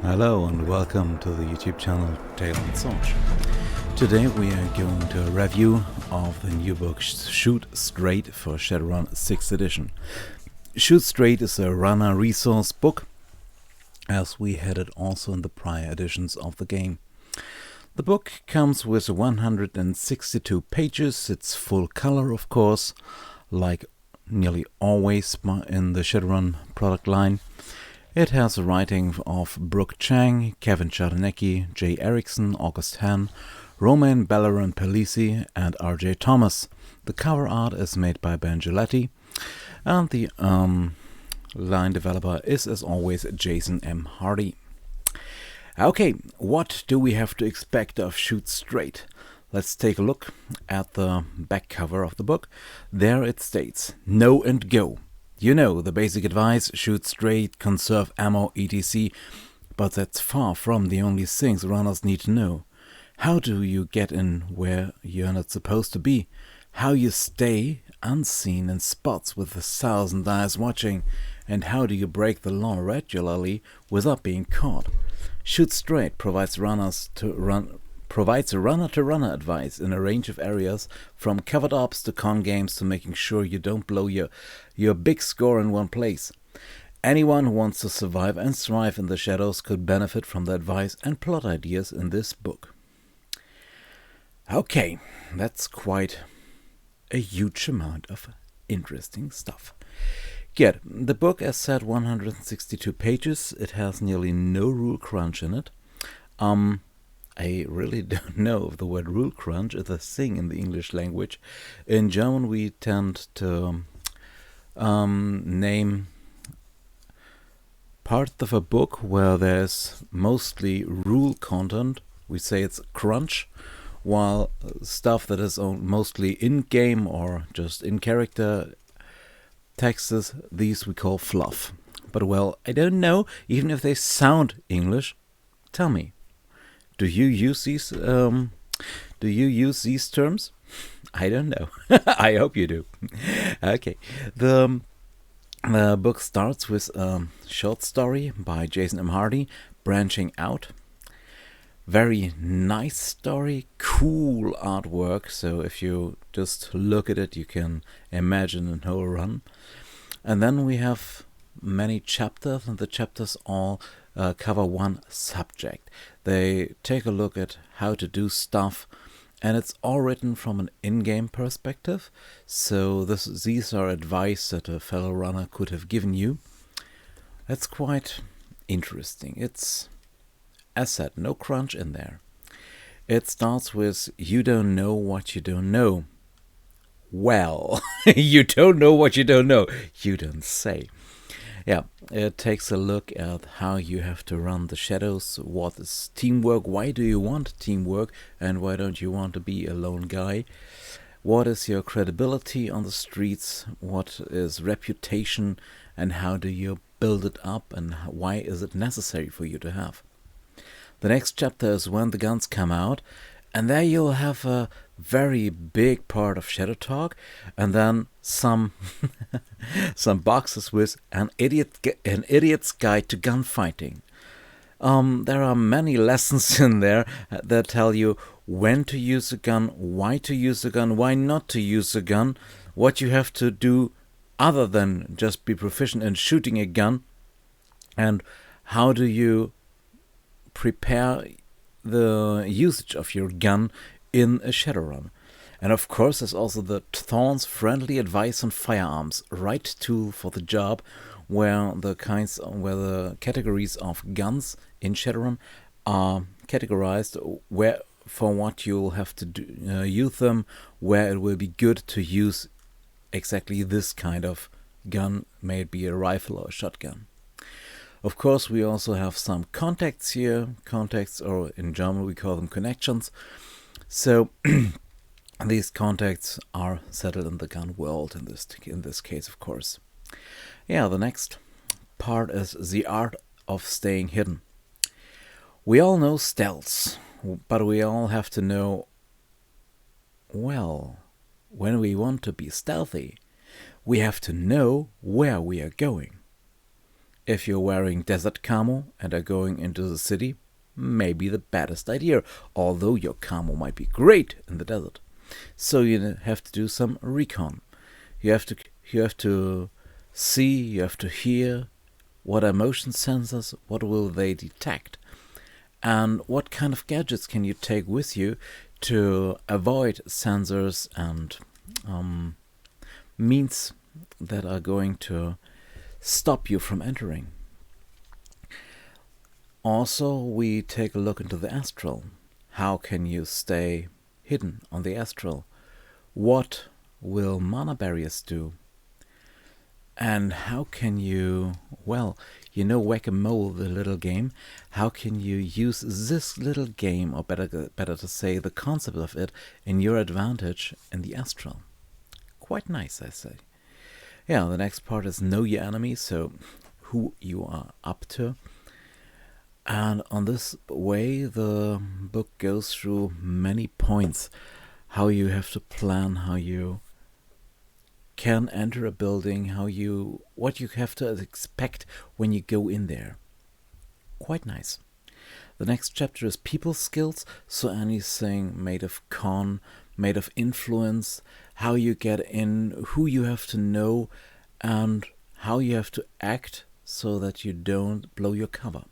Hello and welcome to the YouTube channel Tail and Sorge. Today we are going to a review of the new book Shoot Straight for Shadowrun 6th edition. Shoot Straight is a runner resource book, as we had it also in the prior editions of the game. The book comes with 162 pages. It's full color, of course, like nearly always in the Shadowrun product line. It has a writing of Brooke Chang, Kevin Chardonnecki, Jay Erickson, August Han, Romain Bellerin-Pelisi, and R.J. Thomas. The cover art is made by Ben Giletti, and the line developer is, as always, Jason M. Hardy. Okay, what do we have to expect of Shoot Straight? Let's take a look at the back cover of the book. There it states, "Know and go." You know, the basic advice, shoot straight, conserve ammo, etc. But that's far from the only things runners need to know. How do you get in where you're not supposed to be? How you stay unseen in spots with 1,000 eyes watching? And how do you break the law regularly without being caught? Shoot Straight provides a runner-to-runner advice in a range of areas, from covered ops to con games to making sure you don't blow your big score in one place. Anyone who wants to survive and thrive in the shadows could benefit from the advice and plot ideas in this book. Okay, that's quite a huge amount of interesting stuff. Good. The book, as said, 162 pages. It has nearly no rule crunch in it. I really don't know if the word rule crunch is a thing in the English language. In German, we tend to name part of a book where there's mostly rule content. We say it's crunch, while stuff that is mostly in-game or just in-character texts, these we call fluff. But well, I don't know, even if they sound English. Tell me. Do you use these terms? I don't know. I hope you do. Okay. The book starts with a short story by Jason M. Hardy, Branching Out. Very nice story, cool artwork. So if you just look at it, you can imagine a whole run. And then we have many chapters, and the chapters all cover one subject. They take a look at how to do stuff, and it's all written from an in-game perspective. So these are advice that a fellow runner could have given you. That's quite interesting. It's, as said, no crunch in there. It starts with, you don't know what you don't know. Well, you don't know what you don't know. You don't say. Yeah, it takes a look at how you have to run the shadows. What is teamwork? Why do you want teamwork? And why don't you want to be a lone guy? What is your credibility on the streets? What is reputation? And how do you build it up? And why is it necessary for you to have? The next chapter is when the guns come out. And there you'll have a very big part of Shadow Talk, and then some boxes with an idiot's guide to gunfighting. There are many lessons in there that tell you when to use a gun, why to use a gun, why not to use a gun, what you have to do other than just be proficient in shooting a gun, and how do you prepare the usage of your gun in a Shadowrun. And of course there's also the Thorn's friendly advice on firearms, right tool for the job, where the categories of guns in Shadowrun are categorized, where for what you'll have to use them, where it will be good to use exactly this kind of gun, may it be a rifle or a shotgun. Of course, we also have some contacts here. Contacts, or in German we call them connections. So these contacts are settled in the gun world in this case, of course. Yeah, the next part is the art of staying hidden. We all know stealth, but we all have to know, well, when we want to be stealthy, we have to know where we are going. If you're wearing desert camo and are going into the city, maybe the baddest idea, although your camo might be great in the desert. So you have to do some recon. You have to see, you have to hear what are motion sensors, what will they detect, and what kind of gadgets can you take with you to avoid sensors and means that are going to stop you from entering. Also, we take a look into the astral. How can you stay hidden on the astral? What will mana barriers do? And how can you, well, you know Whack-A-Mole, the little game. How can you use this little game, or better to say the concept of it, in your advantage in the astral? Quite nice, I say. Yeah, the next part is know your enemy, so who you are up to. And on this way, the book goes through many points. How you have to plan, how you can enter a building, what you have to expect when you go in there. Quite nice. The next chapter is people skills, so anything made of con, made of influence, how you get in, who you have to know, and how you have to act so that you don't blow your cover.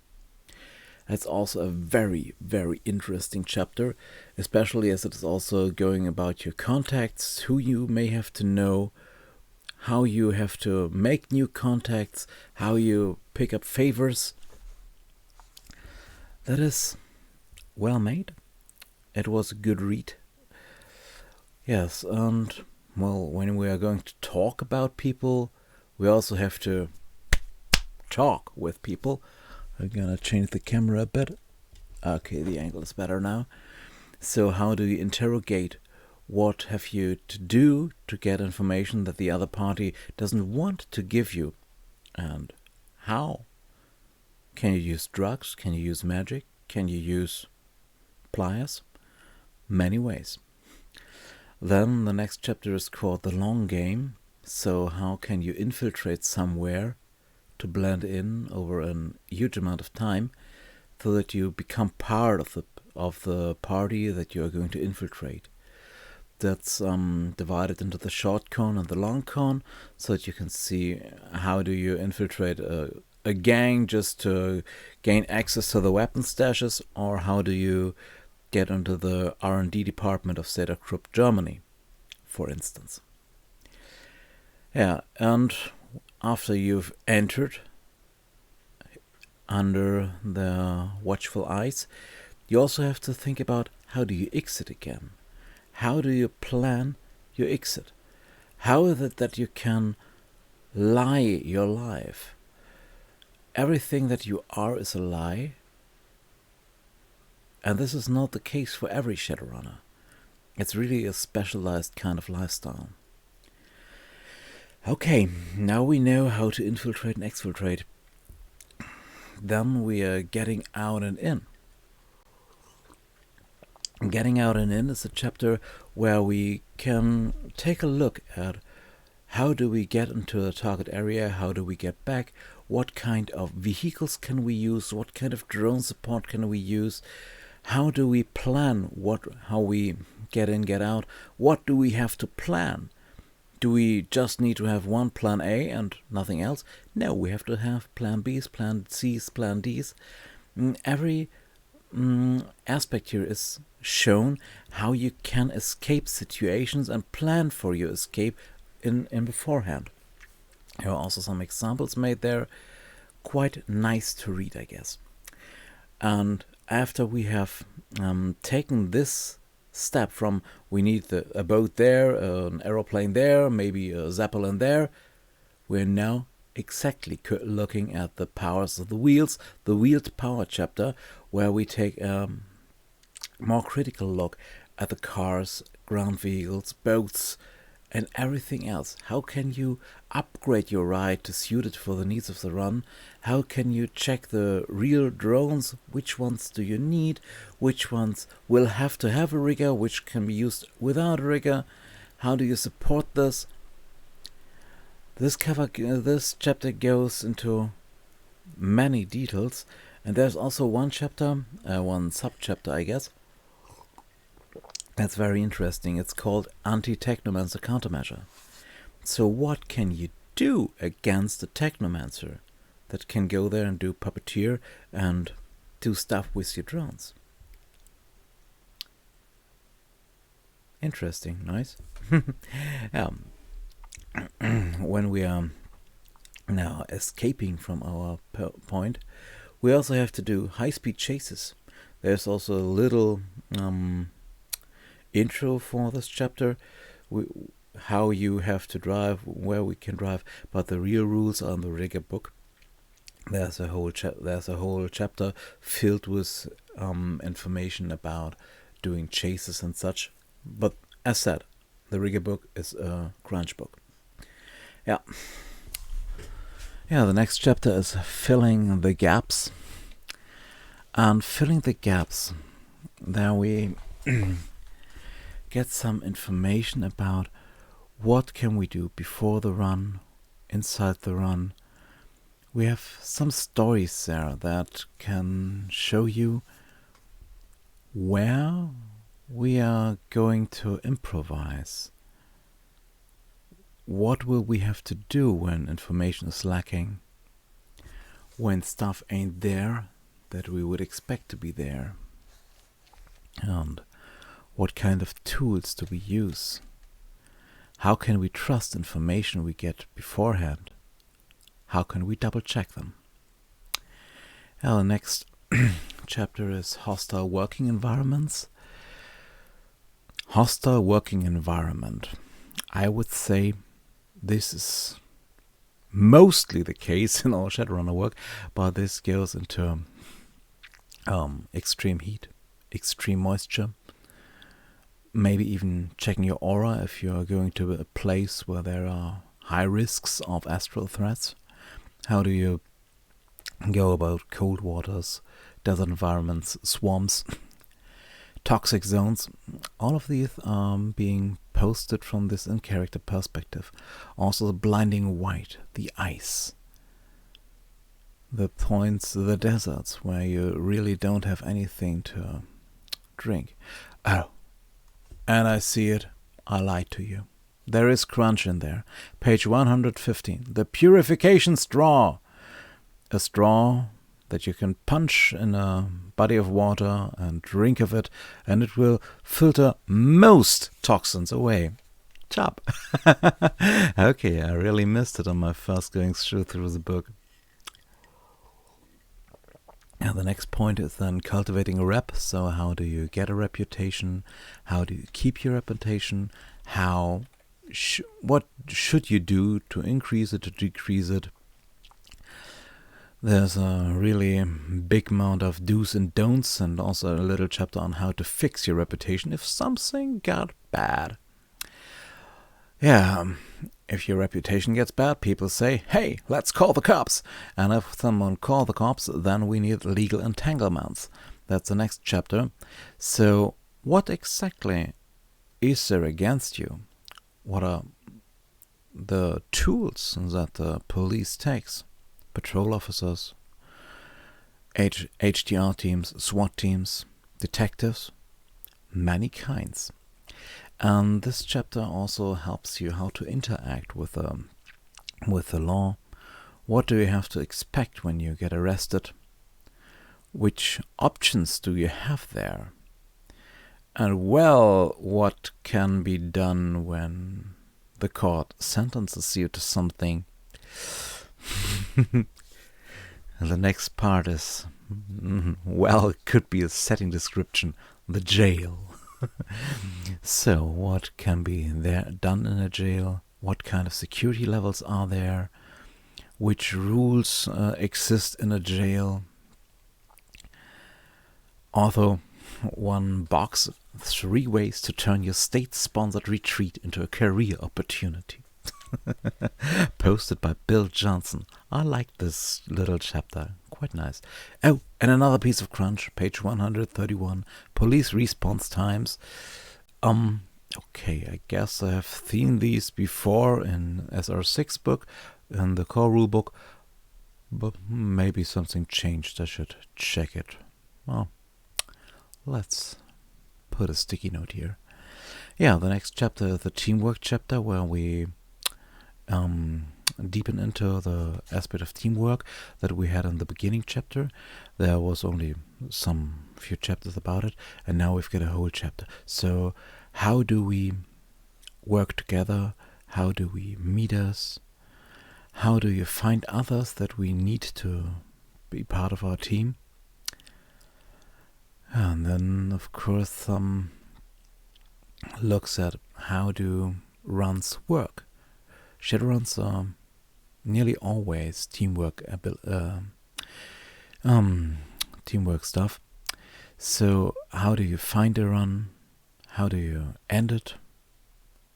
That's also a very, very interesting chapter, especially as it is also going about your contacts, who you may have to know, how you have to make new contacts, how you pick up favors. That is well made. It was a good read. Yes, and well, when we are going to talk about people, we also have to talk with people. I'm gonna change the camera a bit. Okay, the angle is better now. So how do you interrogate? What have you to do to get information that the other party doesn't want to give you? And how? Can you use drugs? Can you use magic? Can you use pliers? Many ways. Then the next chapter is called The Long Game. So how can you infiltrate somewhere to blend in over a huge amount of time so that you become part of the party that you are going to infiltrate? That's divided into the short con and the long con, so that you can see how do you infiltrate a gang just to gain access to the weapon stashes, or how do you get into the R&D department of Group Germany, for instance. Yeah, and after you've entered under the watchful eyes, you also have to think about how do you exit again. How do you plan your exit? How is it that you can lie your life? Everything that you are is a lie. And this is not the case for every Shadowrunner. It's really a specialized kind of lifestyle. Okay, now we know how to infiltrate and exfiltrate. Then we are getting out and in. Getting out and in is a chapter where we can take a look at how do we get into the target area, how do we get back, what kind of vehicles can we use, what kind of drone support can we use, how do we plan how we get in, get out, what do we have to plan? Do we just need to have one plan A and nothing else? No, we have to have plan Bs, plan Cs, plan Ds. Every aspect here is shown how you can escape situations and plan for your escape in beforehand. There are also some examples made there. Quite nice to read, I guess. And after we have taken this step from we need a boat there, an aeroplane there, maybe a zeppelin there, we're now exactly looking at the powers of the wheels, the wheeled power chapter, where we take a more critical look at the cars, ground vehicles, boats, and everything else. How can you upgrade your ride to suit it for the needs of the run? How can you check the real drones? Which ones do you need? Which ones will have to have a rigger? Which can be used without a rigger? How do you support this? This chapter goes into many details. And there's also one chapter, one sub-chapter, I guess, that's very interesting. It's called Anti-Technomancer Countermeasure. So what can you do against a technomancer that can go there and do puppeteer and do stuff with your drones? Interesting, nice. When we are now escaping from our point, we also have to do high-speed chases. There's also a little intro for this chapter, how you have to drive, where we can drive, but the real rules are in the rigger book. There's a whole chapter filled with information about doing chases and such. But as said, the rigger book is a crunch book. Yeah, the next chapter is filling the gaps. And filling the gaps, there we get some information about what can we do before the run, inside the run. We have some stories there that can show you where we are going to improvise. What will we have to do when information is lacking? When stuff ain't there that we would expect to be there? And what kind of tools do we use? How can we trust information we get beforehand? How can we double check them? The next chapter is hostile working environments. Hostile working environment. I would say this is mostly the case in all Shadowrunner work, but this goes into extreme heat, extreme moisture, maybe even checking your aura if you are going to a place where there are high risks of astral threats. How do you go about cold waters, desert environments, swamps, toxic zones? All of these are being posted from this in-character perspective. Also the blinding white, the ice, the points, the deserts where you really don't have anything to drink. Oh, and I see it, I lied to you. There is crunch in there. Page 115. The purification straw. A straw that you can punch in a body of water and drink of it, and it will filter most toxins away. Chop. Okay, I really missed it on my first going through the book. Now the next point is then cultivating a rep. So how do you get a reputation? How do you keep your reputation? What should you do to increase it, to decrease it? There's a really big amount of do's and don'ts, and also a little chapter on how to fix your reputation if something got bad. Yeah, if your reputation gets bad, people say, hey, let's call the cops. And if someone call the cops, then we need legal entanglements. That's the next chapter. So what exactly is there against you? What are the tools that the police takes? Patrol officers, HDR teams, SWAT teams, detectives, many kinds. And this chapter also helps you how to interact with the law. What do you have to expect when you get arrested? Which options do you have there? And what can be done when the court sentences you to something? And the next part is, it could be a setting description, the jail. So what can be done in a jail? What kind of security levels are there? Which rules exist in a jail? Also, one box, 3 ways to turn your state-sponsored retreat into a career opportunity. Posted by Bill Johnson. I like this little chapter. Quite nice. Oh, and another piece of crunch. Page 131. Police response times. Okay, I guess I have seen these before in SR6 book, in the core rule book. but maybe something changed. I should check it. Well, let's put a sticky note here. Yeah, the next chapter, the teamwork chapter, where we deepen into the aspect of teamwork that we had in the beginning chapter. There was only some few chapters about it, and now we've got a whole chapter. So how do we work together? How do we meet us? How do you find others that we need to be part of our team? And then, of course, some looks at how do runs work. Shadowruns are nearly always teamwork stuff. So how do you find a run? How do you end it?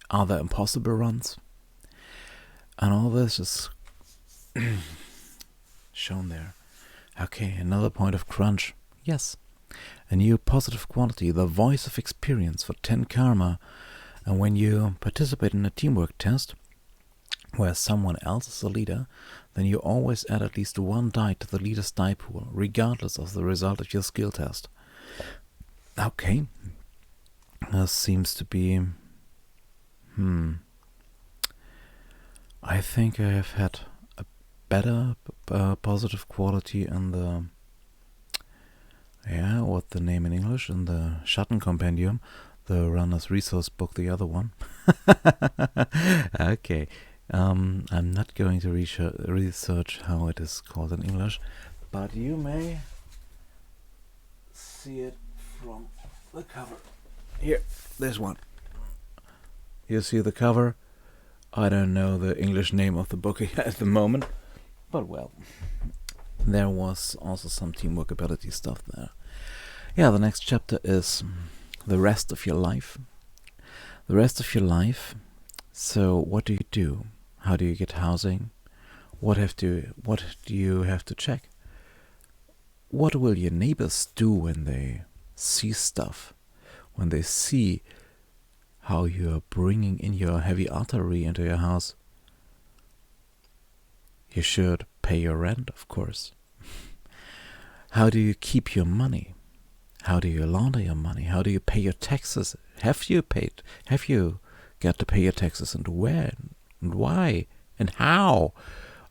Are there impossible runs? And all this is shown there. Okay, another point of crunch. Yes, a new positive quality, the voice of experience for 10 karma. And when you participate in a teamwork test where someone else is the leader, then you always add at least one die to the leader's die pool, regardless of the result of your skill test. Okay, this seems to be... I think I have had a better positive quality in the... what's the name in English? In the Schatten Compendium, the Runner's Resource book, the other one. Okay. I'm not going to research how it is called in English, but you may see it from the cover. Here, there's one. You see the cover? I don't know the English name of the book at the moment, but well, there was also some teamwork ability stuff there. Yeah, the next chapter is the rest of your life. The rest of your life. So what do you do? How do you get housing? What do you have to check? What will your neighbors do when they see stuff? When they see how you are bringing in your heavy artillery into your house? You should pay your rent, of course. How do you keep your money? How do you launder your money? How do you pay your taxes? Have you got to pay your taxes, and where and why and how?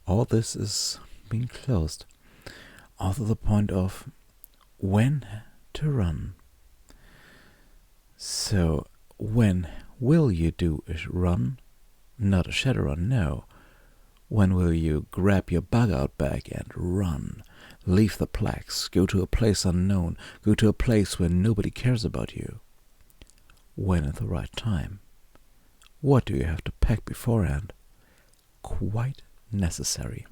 All this is being closed. Also the point of when to run. So when will you do a run? Not a shadow run, no. When will you grab your bug-out bag and run? Leave the plaques, go to a place unknown, go to a place where nobody cares about you. When at the right time? What do you have to pack beforehand? Quite necessary.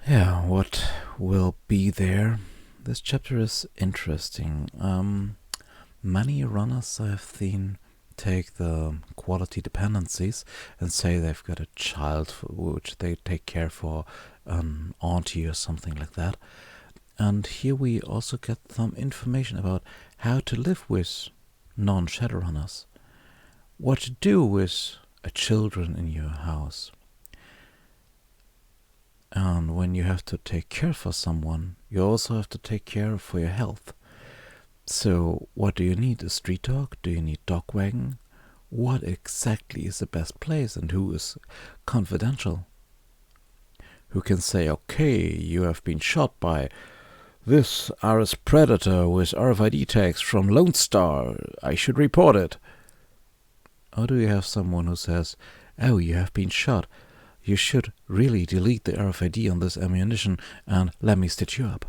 Yeah, what will be there? This chapter is interesting. Many runners I've seen take the quality dependencies and say they've got a child which they take care for, an auntie or something like that. And here we also get some information about how to live with non-Shadowrunners. What to do with children in your house. And when you have to take care for someone, you also have to take care for your health. So what do you need? A street dog? Do you need dog wagon? What exactly is the best place, and who is confidential? Who can say, okay, you have been shot by this RS Predator with RFID tags from Lone Star, I should report it? Or do you have someone who says, oh, you have been shot, you should really delete the RFID on this ammunition and let me stitch you up?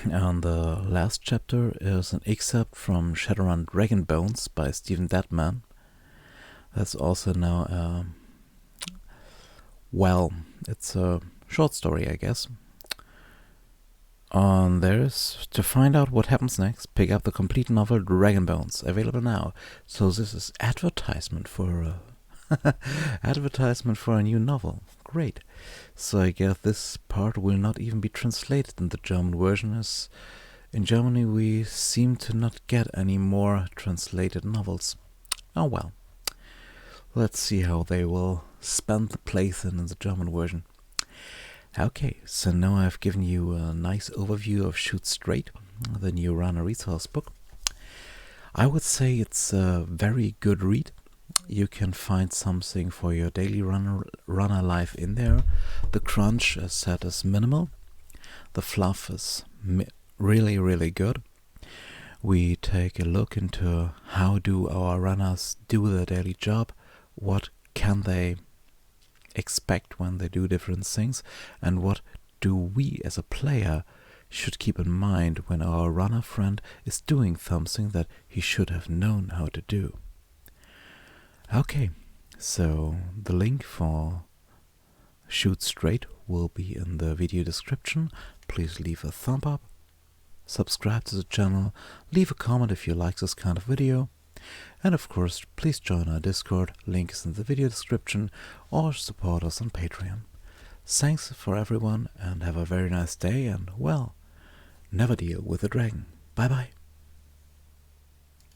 And the last chapter is an excerpt from Shadowrun Dragon Bones by Stephen Deadman. That's also now, it's a short story, I guess. There's to find out what happens next, pick up the complete novel Dragon Bones, available now. So this is advertisement for a new novel. Great. So I guess this part will not even be translated in the German version, as in Germany we seem to not get any more translated novels. Oh well. Let's see how they will spend the playthrough in the German version. Okay, so now I've given you a nice overview of Shoot Straight, the new runner resource book. I would say it's a very good read. You can find something for your daily runner life in there. The crunch, as said, is minimal. The fluff is really, really good. We take a look into how do our runners do their daily job, what can they expect when they do different things, and what do we as a player should keep in mind when our runner friend is doing something that he should have known how to do. Okay, so the link for Shoot Straight will be in the video description. Please leave a thumb up, subscribe to the channel, leave a comment if you like this kind of video, and of course please join our Discord, link is in the video description, or support us on Patreon. Thanks for everyone and have a very nice day, and well, never deal with a dragon. Bye bye.